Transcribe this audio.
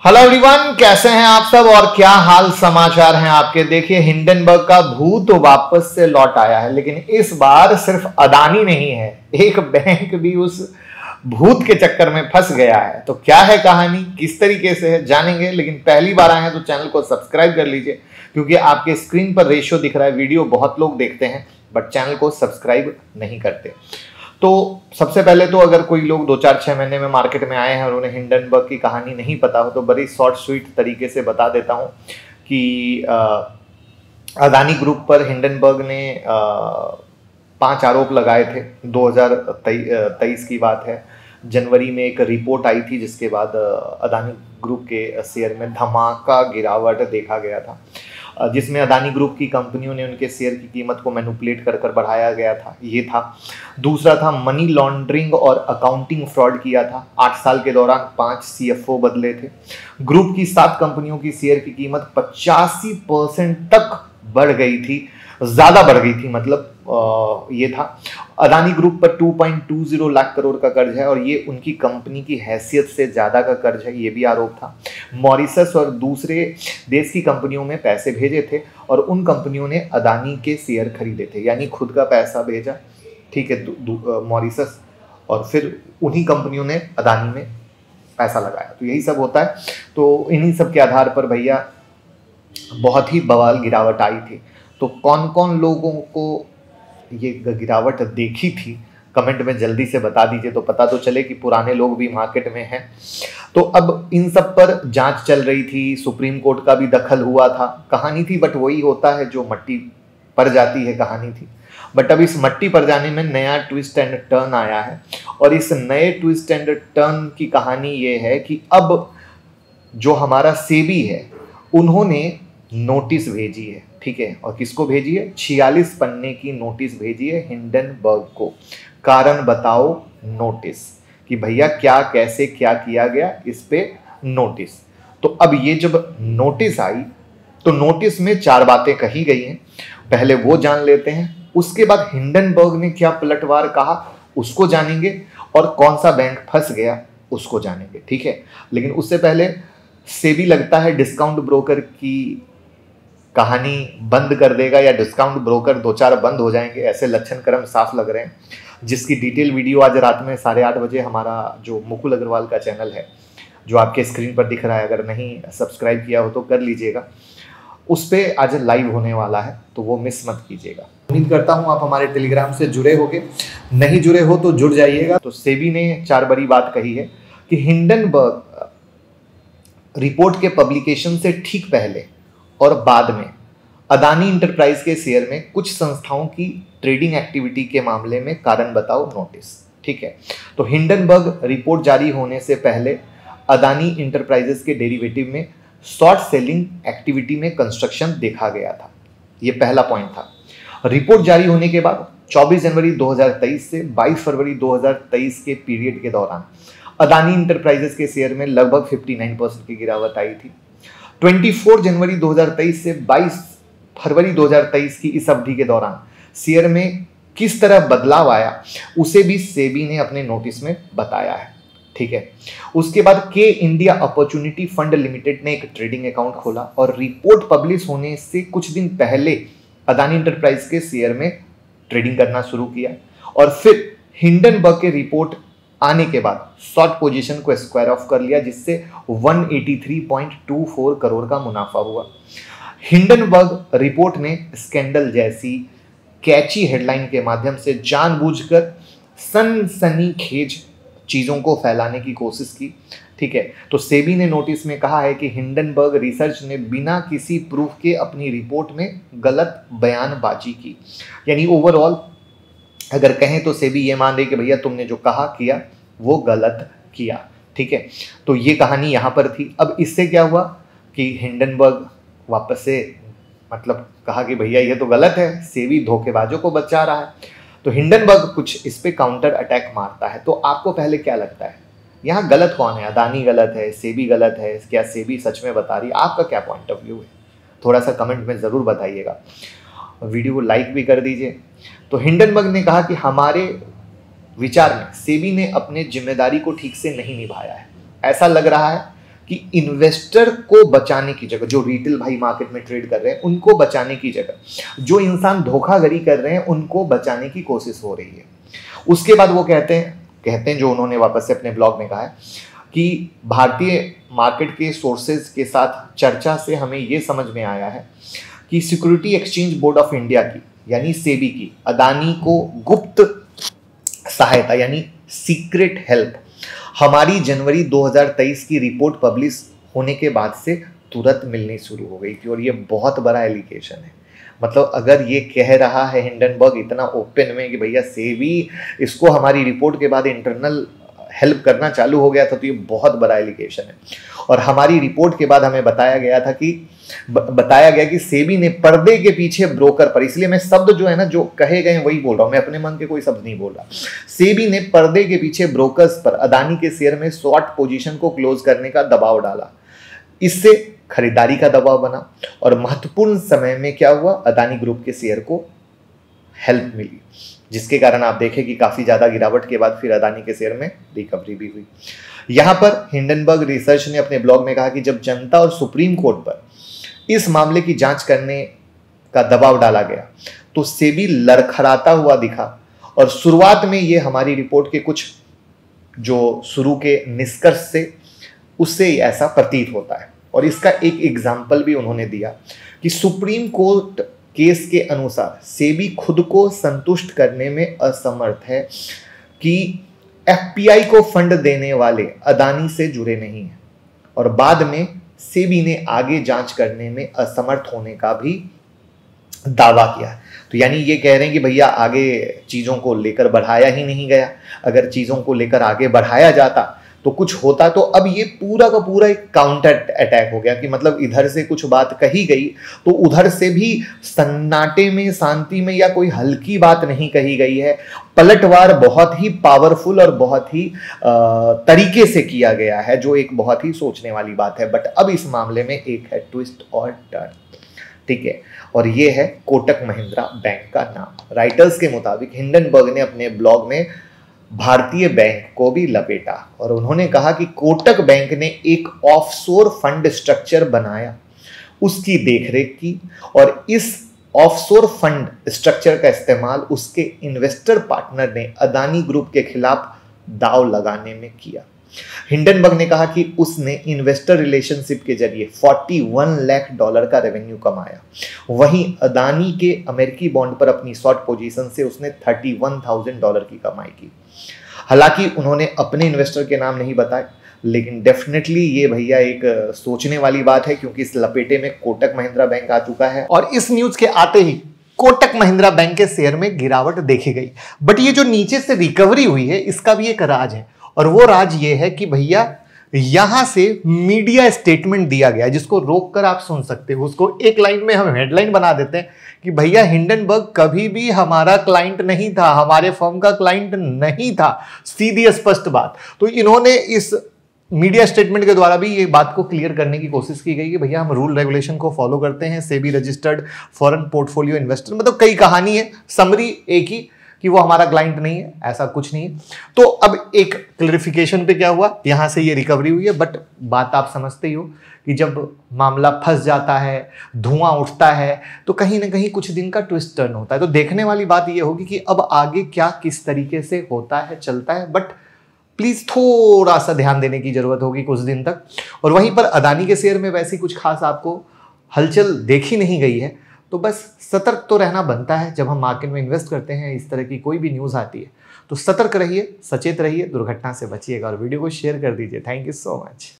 Hello everyone, कैसे हैं आप सब और क्या हाल समाचार हैं आपके। देखिए, हिंडनबर्ग का भूत वापस से लौट आया है, लेकिन इस बार सिर्फ अदानी नहीं है, एक बैंक भी उस भूत के चक्कर में फंस गया है। तो क्या है कहानी, किस तरीके से है, जानेंगे। लेकिन पहली बार आए हैं तो चैनल को सब्सक्राइब कर लीजिए, क्योंकि आपके स्क्रीन पर रेशियो दिख रहा है, वीडियो बहुत लोग देखते हैं बट चैनल को सब्सक्राइब नहीं करते। तो सबसे पहले तो अगर कोई लोग 2-4-6 महीने में मार्केट में आए हैं और उन्हें हिंडनबर्ग की कहानी नहीं पता हो, तो बड़ी शॉर्ट स्वीट तरीके से बता देता हूं कि अदानी ग्रुप पर हिंडनबर्ग ने 5 आरोप लगाए थे। 2023 की बात है, जनवरी में एक रिपोर्ट आई थी जिसके बाद अदानी ग्रुप के शेयर में धमाका गिरावट देखा गया था, जिसमें अदानी ग्रुप की कंपनियों ने उनके शेयर की कीमत को मैनिपुलेट कर बढ़ाया गया था, ये था। दूसरा था मनी लॉन्ड्रिंग और अकाउंटिंग फ्रॉड किया था। 8 साल के दौरान 5 CFO बदले थे। ग्रुप की 7 कंपनियों की शेयर की कीमत 85% तक बढ़ गई थी, ज्यादा बढ़ गई थी, मतलब ये था। अदानी ग्रुप पर 2.20 लाख करोड़ का कर्ज है और ये उनकी कंपनी की हैसियत से ज्यादा का कर्ज है, ये भी आरोप था। मॉरिशस और दूसरे देश की कंपनियों में पैसे भेजे थे और उन कंपनियों ने अदानी के शेयर खरीदे थे, यानी खुद का पैसा भेजा, ठीक है, मॉरिशस, और फिर उन्हीं कंपनियों ने अदानी में पैसा लगाया। तो यही सब होता है। तो इन्हीं सब के आधार पर भैया बहुत ही बवाल गिरावट आई थी। तो कौन कौन लोगों को ये गिरावट देखी थी, कमेंट में जल्दी से बता दीजिए, तो पता तो चले कि पुराने लोग भी मार्केट में हैं। तो अब इन सब पर जांच चल रही थी, सुप्रीम कोर्ट का भी दखल हुआ था, कहानी थी, बट वही होता है जो मट्टी पर जाती है, कहानी थी। बट अब इस मट्टी पर जाने में नया ट्विस्ट एंड टर्न आया है, और इस नए ट्विस्ट एंड टर्न की कहानी ये है कि अब जो हमारा सेबी है उन्होंने नोटिस भेजी है, ठीक है। और किसको भेजी है? 46 पन्ने की नोटिस भेजी है हिंडनबर्ग को। कारण बताओ नोटिस, कि भैया क्या कैसे क्या किया गया, इस पे नोटिस। तो अब ये जब नोटिस आई तो नोटिस में 4 बातें कही गई हैं, पहले वो जान लेते हैं। उसके बाद हिंडनबर्ग ने क्या पलटवार कहा उसको जानेंगे, और कौन सा बैंक फंस गया उसको जानेंगे, ठीक है। लेकिन उससे पहले सेबी लगता है डिस्काउंट ब्रोकर की कहानी बंद कर देगा, या डिस्काउंट ब्रोकर 2-4 बंद हो जाएंगे, ऐसे लक्षण क्रम साफ लग रहे हैं, जिसकी डिटेल वीडियो आज रात में 8:30 बजे हमारा जो मुकुल अग्रवाल का चैनल है, जो आपके स्क्रीन पर दिख रहा है, अगर नहीं सब्सक्राइब किया हो तो कर लीजिएगा, उस पर आज लाइव होने वाला है, तो वो मिस मत कीजिएगा। उम्मीद करता हूँ आप हमारे टेलीग्राम से जुड़े होंगे, नहीं जुड़े हो तो जुड़ जाइएगा। तो सेबी ने 4 बड़ी बात कही है कि हिंडनबर्ग रिपोर्ट के पब्लिकेशन से ठीक पहले और बाद में अदानी इंटरप्राइज के शेयर में कुछ संस्थाओं की ट्रेडिंग एक्टिविटी के मामले में कारण बताओ नोटिस, ठीक है। तो हिंडनबर्ग रिपोर्ट जारी होने से पहले अदानी इंटरप्राइजेस के डेरिवेटिव में शॉर्ट सेलिंग एक्टिविटी में कंस्ट्रक्शन देखा गया था, ये पहला पॉइंट था। रिपोर्ट जारी होने के बाद 24 जनवरी 2023 से 22 फरवरी 2023 के पीरियड के दौरान अदानी इंटरप्राइजेस के शेयर में लगभग 59% की गिरावट आई थी। 24 जनवरी 2023 से 22 फरवरी 2023 की इस अवधि के दौरान शेयर में किस तरह बदलाव आया उसे भी सेबी ने अपने नोटिस में बताया है, ठीक है। उसके बाद के इंडिया अपॉर्चुनिटी फंड लिमिटेड ने एक ट्रेडिंग अकाउंट खोला और रिपोर्ट पब्लिश होने से कुछ दिन पहले अदानी इंटरप्राइज के शेयर में ट्रेडिंग करना शुरू किया, और फिर हिंडनबर्ग के रिपोर्ट आने के बाद शॉर्ट पोजीशन को स्क्वायर ऑफ कर लिया, जिससे 183.24 करोड़ का मुनाफा हुआ। हिंडनबर्ग रिपोर्ट ने स्कैंडल जैसी कैची हेडलाइन के माध्यम से जानबूझकर सनसनीखेज चीजों को फैलाने की कोशिश की, ठीक है। तो सेबी ने नोटिस में कहा है कि हिंडनबर्ग रिसर्च ने बिना किसी प्रूफ के अपनी रिपोर्ट में गलत बयानबाजी की, यानी ओवरऑल अगर कहें तो सेबी ये मान रही कि भैया तुमने जो कहा किया वो गलत किया, ठीक है। तो ये कहानी यहाँ पर थी। अब इससे क्या हुआ कि हिंडनबर्ग वापस से मतलब कहा कि भैया ये तो गलत है, सेबी धोखेबाजों को बचा रहा है। तो हिंडनबर्ग कुछ इस पे काउंटर अटैक मारता है। तो आपको पहले क्या लगता है, यहाँ गलत कौन है? अदानी गलत है, सेबी गलत है, क्या सेबी सच में बता रही है? आपका क्या पॉइंट ऑफ व्यू है, थोड़ा सा कमेंट में ज़रूर बताइएगा। वीडियो को लाइक भी कर दीजिए। तो हिंडनबर्ग ने कहा कि हमारे विचार में सेबी ने अपने जिम्मेदारी को ठीक से नहीं निभाया है। ऐसा लग रहा है कि इन्वेस्टर को बचाने की जगह, जो रिटेल भाई मार्केट में ट्रेड कर रहे हैं उनको बचाने की जगह, जो इंसान धोखाधड़ी कर रहे हैं उनको बचाने की कोशिश हो रही है। उसके बाद वो कहते हैं जो उन्होंने वापस से अपने ब्लॉग में कहा है कि भारतीय मार्केट के सोर्सेज के साथ चर्चा से हमें ये समझ में आया है कि security exchange board of India की यानी सेबी की अदानी को गुप्त सहायता यानी सीक्रेट हेल्प हमारी जनवरी 2023 की रिपोर्ट पब्लिश होने के बाद से तुरंत मिलनी शुरू हो गई थी। और ये बहुत बड़ा एलिगेशन है। मतलब अगर ये कह रहा है हिंडनबर्ग इतना ओपन में कि भैया सेबी इसको हमारी रिपोर्ट के बाद इंटरनल हेल्प करना चालू हो गया था, तो ये बहुत बड़ा एलिगेशन है। और हमारी रिपोर्ट के बाद हमें बताया गया कि सेबी ने पर्दे के पीछे ब्रोकर पर, इसलिए मैं शब्द जो है ना जो कहे गए वही बोल रहा हूं, मैं अपने मन के कोई शब्द नहीं बोल रहा। सेबी ने पर्दे के पीछे ब्रोकर्स पर अदानी के शेयर में शॉर्ट पोजीशन को क्लोज करने का दबाव डाला। इससे खरीदारी का दबाव बना और महत्वपूर्ण समय में क्या हुआ, अदानी ग्रुप के शेयर को हेल्प मिली, जिसके कारण आप देखें कि काफी ज्यादा गिरावट के बाद फिर अदानी के शेयर में रिकवरी भी हुई। यहां पर हिंडनबर्ग रिसर्च ने अपने ब्लॉग में कहा कि जब जनता और सुप्रीम कोर्ट पर इस मामले की जांच करने का दबाव डाला गया तो सेबी लड़खड़ाता हुआ दिखा। और शुरुआत में ये हमारी रिपोर्ट के कुछ जो शुरू के निष्कर्ष से उससे ऐसा प्रतीत होता है। और इसका एक एग्जाम्पल भी उन्होंने दिया कि सुप्रीम कोर्ट केस के अनुसार सेबी खुद को संतुष्ट करने में असमर्थ है कि एफपीआई को फंड देने वाले अदानी से जुड़े नहीं हैं। और बाद में सेबी ने आगे जांच करने में असमर्थ होने का भी दावा किया। तो यानी ये कह रहे हैं कि भैया आगे चीज़ों को लेकर बढ़ाया ही नहीं गया, अगर चीज़ों को लेकर आगे बढ़ाया जाता तो कुछ होता। तो अब ये पूरा का पूरा एक काउंटर अटैक हो गया कि मतलब इधर से कुछ बात कही गई तो उधर से भी सन्नाटे में, शांति में या कोई हल्की बात नहीं कही गई है। पलटवार बहुत ही पावरफुल और बहुत ही तरीके से किया गया है, जो एक बहुत ही सोचने वाली बात है। बट अब इस मामले में एक है ट्विस्ट और टर्न, ठीक है, और ये है कोटक महिंद्रा बैंक का नाम। राइटर्स के मुताबिक हिंडनबर्ग ने अपने ब्लॉग में भारतीय बैंक को भी लपेटा और उन्होंने कहा कि कोटक बैंक ने एक ऑफशोर फंड स्ट्रक्चर बनाया, उसकी देखरेख की और इस ऑफशोर फंड स्ट्रक्चर का इस्तेमाल उसके इन्वेस्टर पार्टनर ने अदानी ग्रुप के खिलाफ दांव लगाने में किया। हिंडनबर्ग ने कहा कि उसने इन्वेस्टर रिलेशनशिप के जरिए $41 लाख का रेवेन्यू कमाया। वहीं अदानी के अमेरिकी बॉन्ड पर अपनी शॉर्ट पोजीशन से उसने $31,000 की कमाई की। हालांकि उन्होंने अपने इन्वेस्टर के नाम नहीं बताए, लेकिन डेफिनेटली ये भैया एक सोचने वाली बात है, क्योंकि इस लपेटे में कोटक महिंद्रा बैंक आ चुका है। और इस न्यूज के आते ही कोटक महिंद्रा बैंक के शेयर में गिरावट देखी गई। बट ये जो नीचे से रिकवरी हुई है इसका भी एक राज है, और वो राज ये है कि भैया यहां से मीडिया स्टेटमेंट दिया गया, जिसको रोककर आप सुन सकते हो। उसको एक लाइन में हम हेडलाइन बना देते हैं कि भैया हिंडनबर्ग कभी भी हमारा क्लाइंट नहीं था, हमारे फर्म का क्लाइंट नहीं था। सीधी स्पष्ट बात। तो इन्होंने इस मीडिया स्टेटमेंट के द्वारा भी ये बात को क्लियर करने की कोशिश की गई कि भैया हम रूल रेगुलेशन को फॉलो करते हैं, SEBI registered foreign portfolio investor, मतलब कई कहानी है, समरी एक ही कि वो हमारा क्लाइंट नहीं है, ऐसा कुछ नहीं है। तो अब एक क्लैरिफिकेशन पे क्या हुआ, यहां से ये रिकवरी हुई है। बट बात आप समझते ही हो कि जब मामला फंस जाता है, धुआं उठता है, तो कहीं ना कहीं कुछ दिन का ट्विस्ट टर्न होता है। तो देखने वाली बात ये होगी कि अब आगे क्या किस तरीके से होता है, चलता है। बट प्लीज थोड़ा सा ध्यान देने की जरूरत होगी कुछ दिन तक। और वहीं पर अदानी के शेयर में वैसी कुछ खास आपको हलचल देखी नहीं गई है, तो बस सतर्क तो रहना बनता है। जब हम मार्केट में इन्वेस्ट करते हैं, इस तरह की कोई भी न्यूज़ आती है तो सतर्क रहिए, सचेत रहिए, दुर्घटना से बचिएगा और वीडियो को शेयर कर दीजिए। Thank you so much.